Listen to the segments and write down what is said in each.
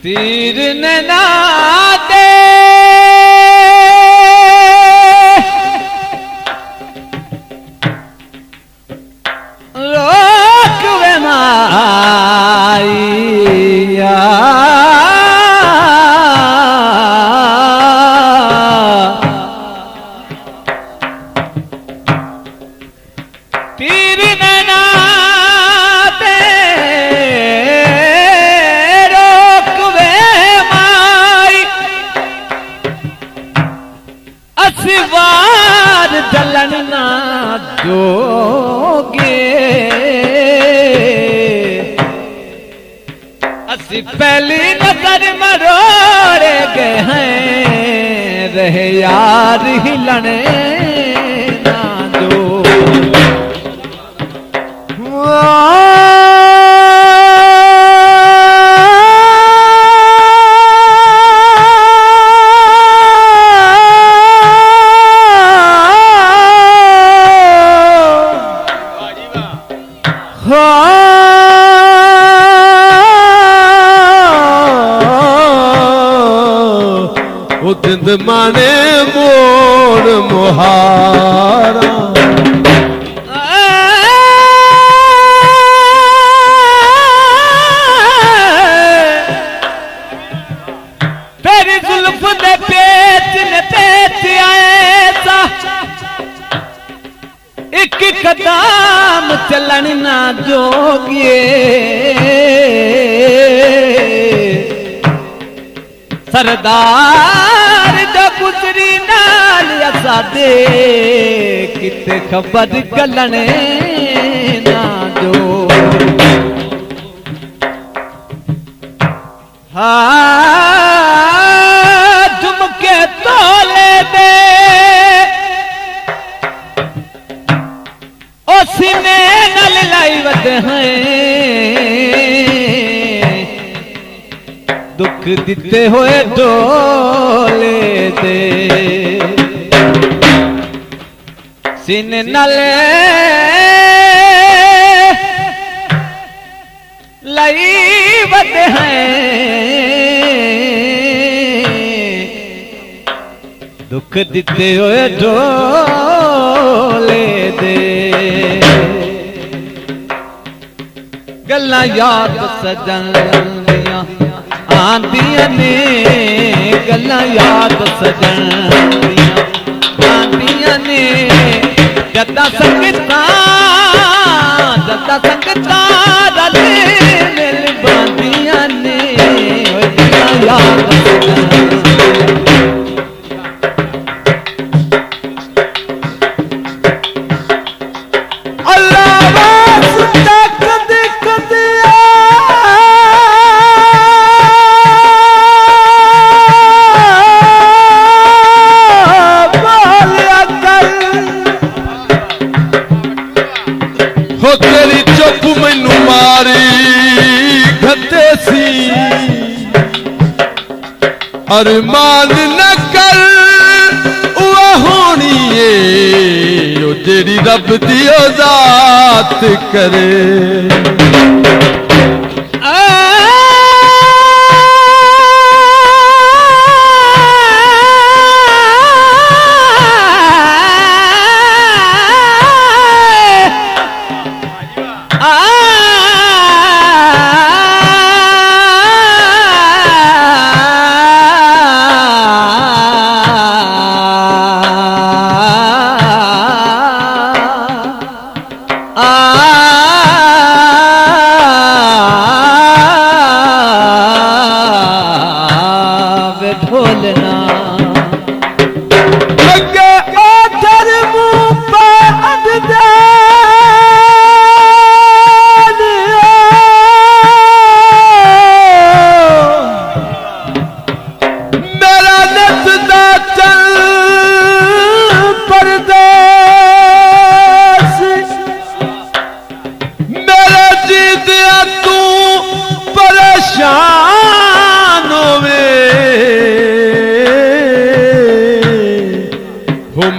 तीर नाते रोक वे माइया तीर नाते असवार जलन ना दोगे असी पहली नजर मरोड़े गए हैं रहे यार हिलने ना दो जिंद माने मोर मुहारा तेरी जुल्फ दे पेच ने पेच आए सा एक कदम चलन ना जोगिए सरदार जो गुजरी नाल असा दे किते खबर गलने ना दो झुमके तोले दे ओ सीने नल लाई वद हैं दुख दिते हुए डोले दे सीने नले लाई बद हैं दुख दिते हुए डोले दे गल्लां याद सजन आंदियां ने गल्लां याद सजन आंदियां ने जदा संगतां रल मिल बांदियां ने गल्लां याद सजन अरमान न कर वो होनी है जेड़ी रब दी ज़ात करे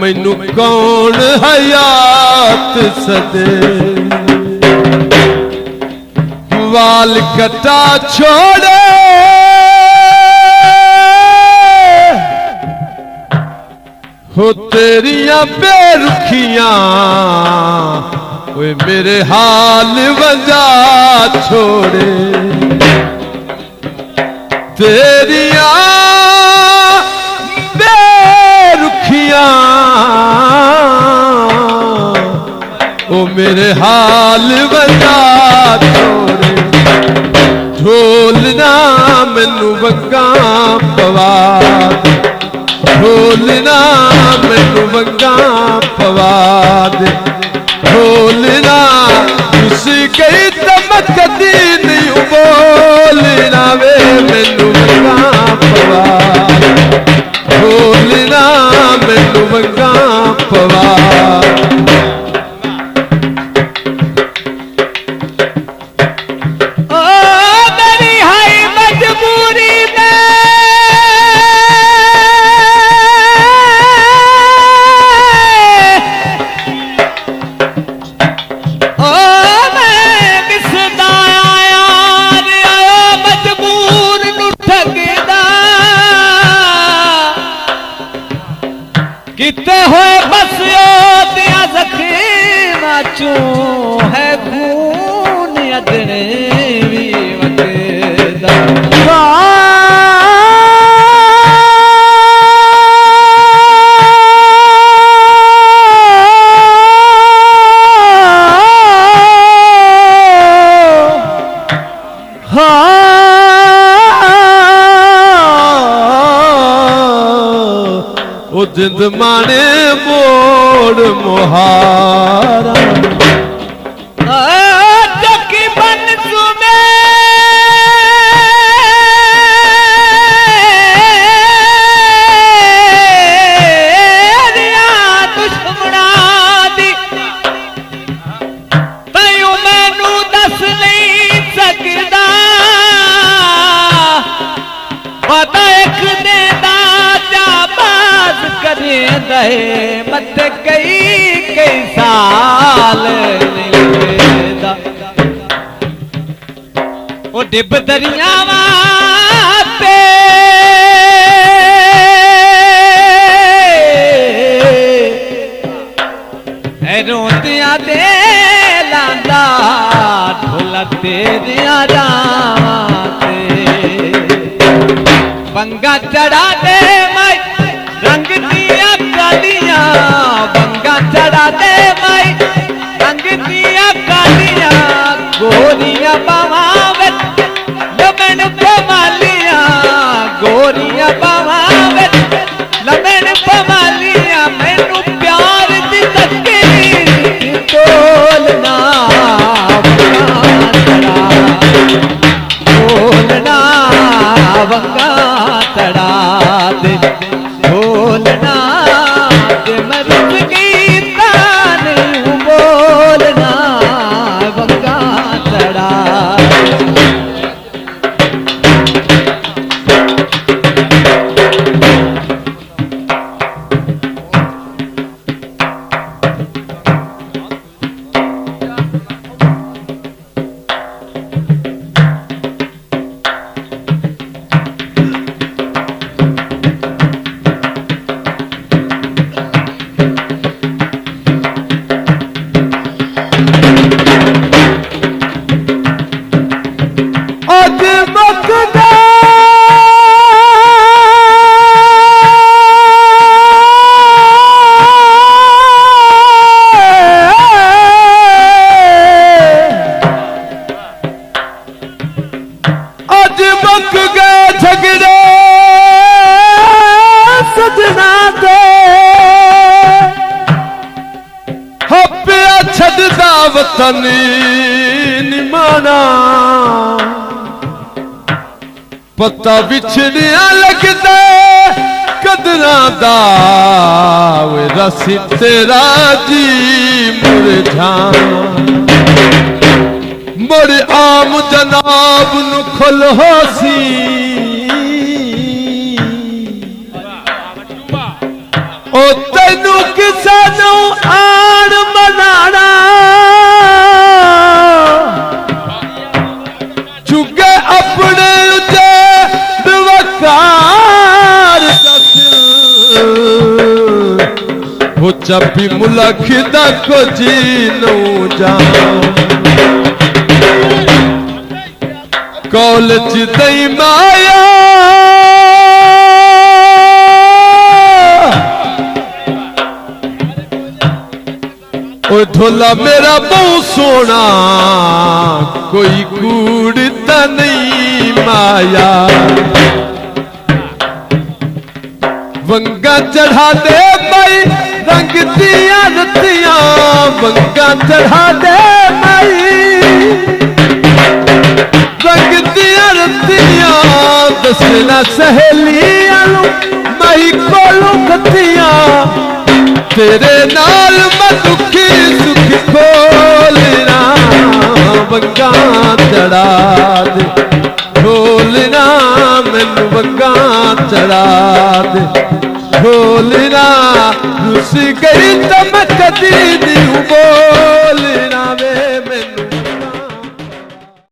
मैनू कौन हयात सदे वाल कटा छोड़े हो तेरिया बेरुखियां ओए मेरे हाल वजा छोड़े तेरिया बेरुखियां ओ मेरे हाल वजा छोड़े ढोलना मैनू वंगा पवा ढोलना मैनू वंगा पवा दे ढोलना उस गई तमकदी नहीं बोलना वे मैनू वंगा पवा ढोलना मैनू वंगा पवा किते होए बस दिया जख्म चो है खून अदने भी वगदा ओ जिंद माने मोड़ मुहारा जकी बन सुमे दुश्मना दी तैयो मैनू दस नहीं सकदा पता एक देदा करे दे मत कई साल नहीं ओ डिब दरियावा पे रोंदिया दे लांदा ढोला तेरिया जाते बंगा चढ़ा दे मैं रंग दिया कालियां बंगा चढ़ा दे माई रंग दिया कालियां गोरियां बावा लमन पमालियां गोरियां बावा लमन पमालियां मैनू प्यार दी तकदीर तोलना बोलना बंगा चढ़ा दे बोलना के मरुद गीता नहीं बोलना बंगा चढ़ा वतन निमाना पता बिछड़िया लगदा कदरा दा वे रस तेरा जी मुरझा मुड़ आम जनाब नु खुल होसी ओ तैनू किसे नू आण मनाना चुगे अपने उते वकार वो चपी मुलख को जीनू जा कॉलेज दई माया ओ ढोला मेरा बहु सोना कोई कूड़ता नहीं माया वंगा चढ़ा दे भाई रंग दिया रतियां वंगा चढ़ा दे भाई रंग दिया रतियां दसना सहेलियां मई कोलू कतियां तेरे नाल मैं दुखी सुखी खोलना वंगा चढ़ा दे खोलना मैनू वंगा चढ़ा दे खोलना रुस गई तो मैं कदी नहीं बोलना।